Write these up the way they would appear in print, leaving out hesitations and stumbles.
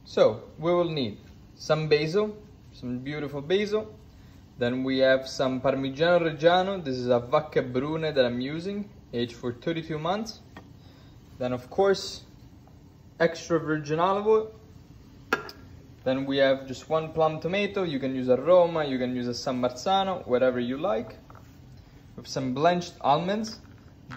So we will need some basil, some beautiful basil. Then we have some Parmigiano Reggiano. This is a Vacca Brune that I'm using, aged for 32 months. Then of course, extra virgin olive oil. Then we have just one plum tomato. You can use a Roma, you can use a San Marzano, whatever you like. With some blanched almonds.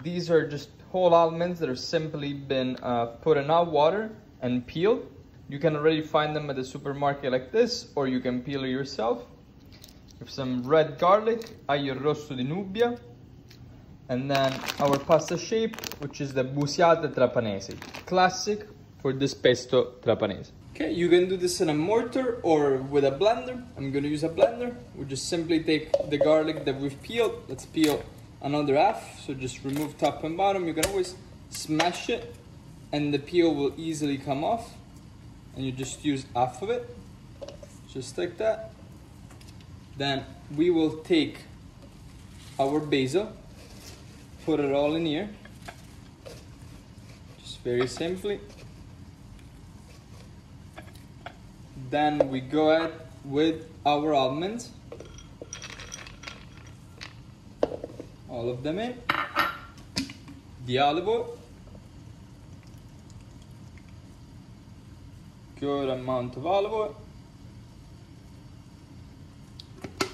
These are just whole almonds that have simply been put in hot water and peeled. You can already find them at the supermarket like this, or you can peel it yourself. With some red garlic, aglio rosso di Nubia, and then our pasta shape, which is the Busiate Trapanese, classic for this Pesto Trapanese. Okay, you can do this in a mortar or with a blender. I'm gonna use a blender. We just simply take the garlic that we've peeled. Let's peel another half, so just remove top and bottom. You can always smash it and the peel will easily come off, and you just use half of it, just like that. Then we will take our basil, put it all in here, just very simply. Then we go ahead with our almonds, all of them in, the olive oil, good amount of olive oil,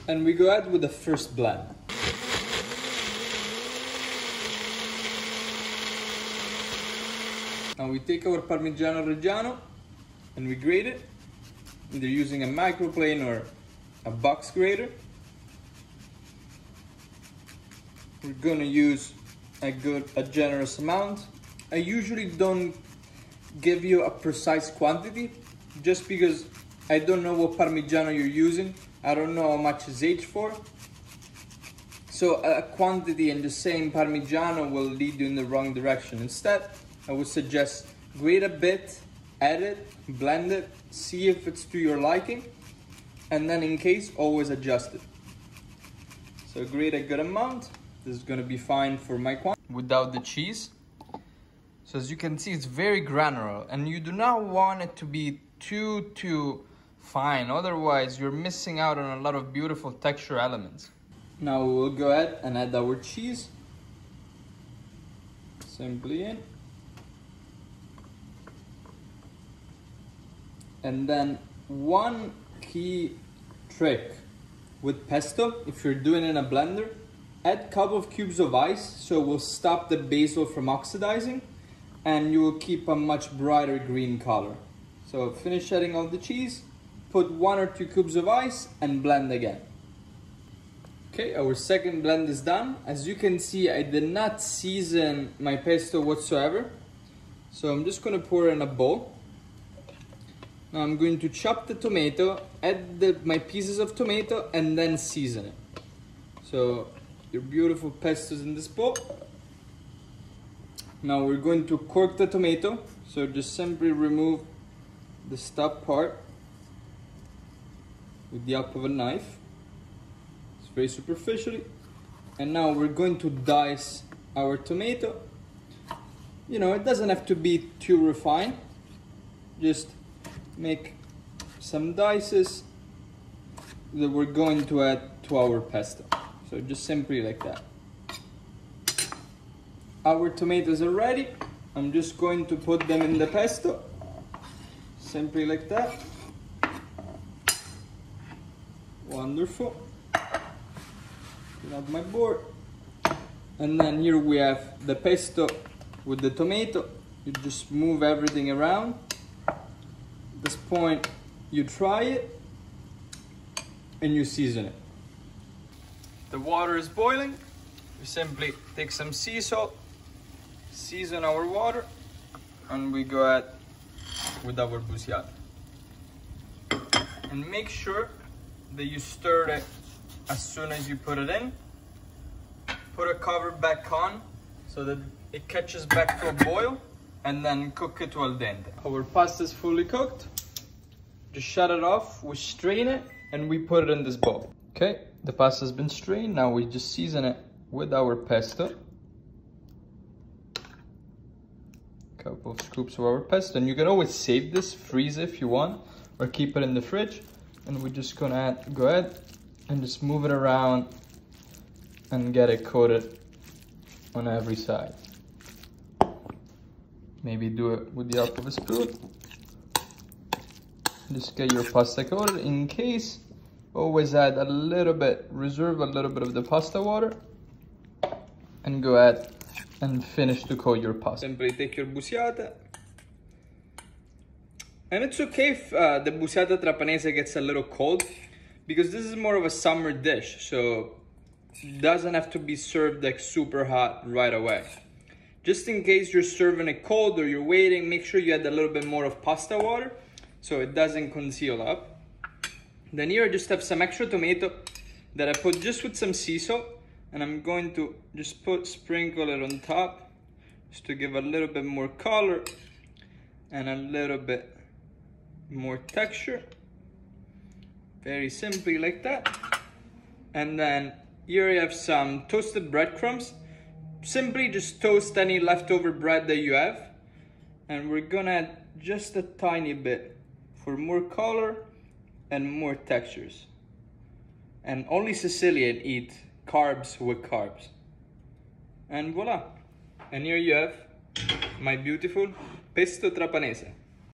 and we go ahead with the first blend. Now we take our Parmigiano Reggiano and we grate it, either using a microplane or a box grater. We're gonna use a generous amount. I usually don't give you a precise quantity, just because I don't know what Parmigiano you're using. I don't know how much is aged for. So a quantity and just saying Parmigiano will lead you in the wrong direction. Instead, I would suggest grate a bit, add it, blend it, see if it's to your liking, and then in case, always adjust it. So grate a good amount. This is gonna be fine for my quantity. Without the cheese. So as you can see, it's very granular, and you do not want it to be too fine. Otherwise, you're missing out on a lot of beautiful texture elements. Now we will go ahead and add our cheese. Simply in. And then one key trick with pesto, if you're doing it in a blender, add a couple of cubes of ice, so it will stop the basil from oxidizing, and you will keep a much brighter green color. So finish adding all the cheese, put 1 or 2 cubes of ice, and blend again. Okay, our second blend is done. As you can see, I did not season my pesto whatsoever. So I'm just gonna pour it in a bowl. Now I'm going to chop the tomato, add my pieces of tomato, and then season it. So your beautiful pesto is in this bowl. Now we're going to cork the tomato. So just simply remove the stop part with the help of a knife. It's very superficially. And now we're going to dice our tomato. You know, it doesn't have to be too refined. Just make some dices that we're going to add to our pesto. So just simply like that. Our tomatoes are ready. I'm just going to put them in the pesto. Simply like that. Wonderful. Grab my board. And then here we have the pesto with the tomato. You just move everything around. this point, you try it and you season it. The water is boiling. We simply take some sea salt, season our water, and we go ahead with our busiate. And make sure that you stir it as soon as you put it in. Put a cover back on so that it catches back to a boil, and then cook it to al dente. Our pasta is fully cooked. Just shut it off, we strain it, and we put it in this bowl. Okay, the pasta has been strained. Now we just season it with our pesto. Couple of scoops of our pesto, and you can always save this, freeze it if you want, or keep it in the fridge. And we're just gonna go ahead and just move it around and get it coated on every side. Maybe do it with the help of a spoon. Just get your pasta coated. In case, always add a little bit, reserve a little bit of the pasta water, and go ahead and finish to coat your pasta. Simply take your busiate. And it's okay if the Busiate Trapanese gets a little cold, because this is more of a summer dish, so it doesn't have to be served like super hot right away. Just in case you're serving it cold or you're waiting, make sure you add a little bit more of pasta water so it doesn't congeal up. Then here I just have some extra tomato that I put just with some sea salt, and I'm going to just sprinkle it on top just to give a little bit more color and a little bit more texture. Very simply like that. And then here I have some toasted breadcrumbs. Simply just toast any leftover bread that you have, and we're gonna add just a tiny bit for more color and more textures. And only Sicilian eat carbs with carbs. And voila. And here you have my beautiful Pesto Trapanese.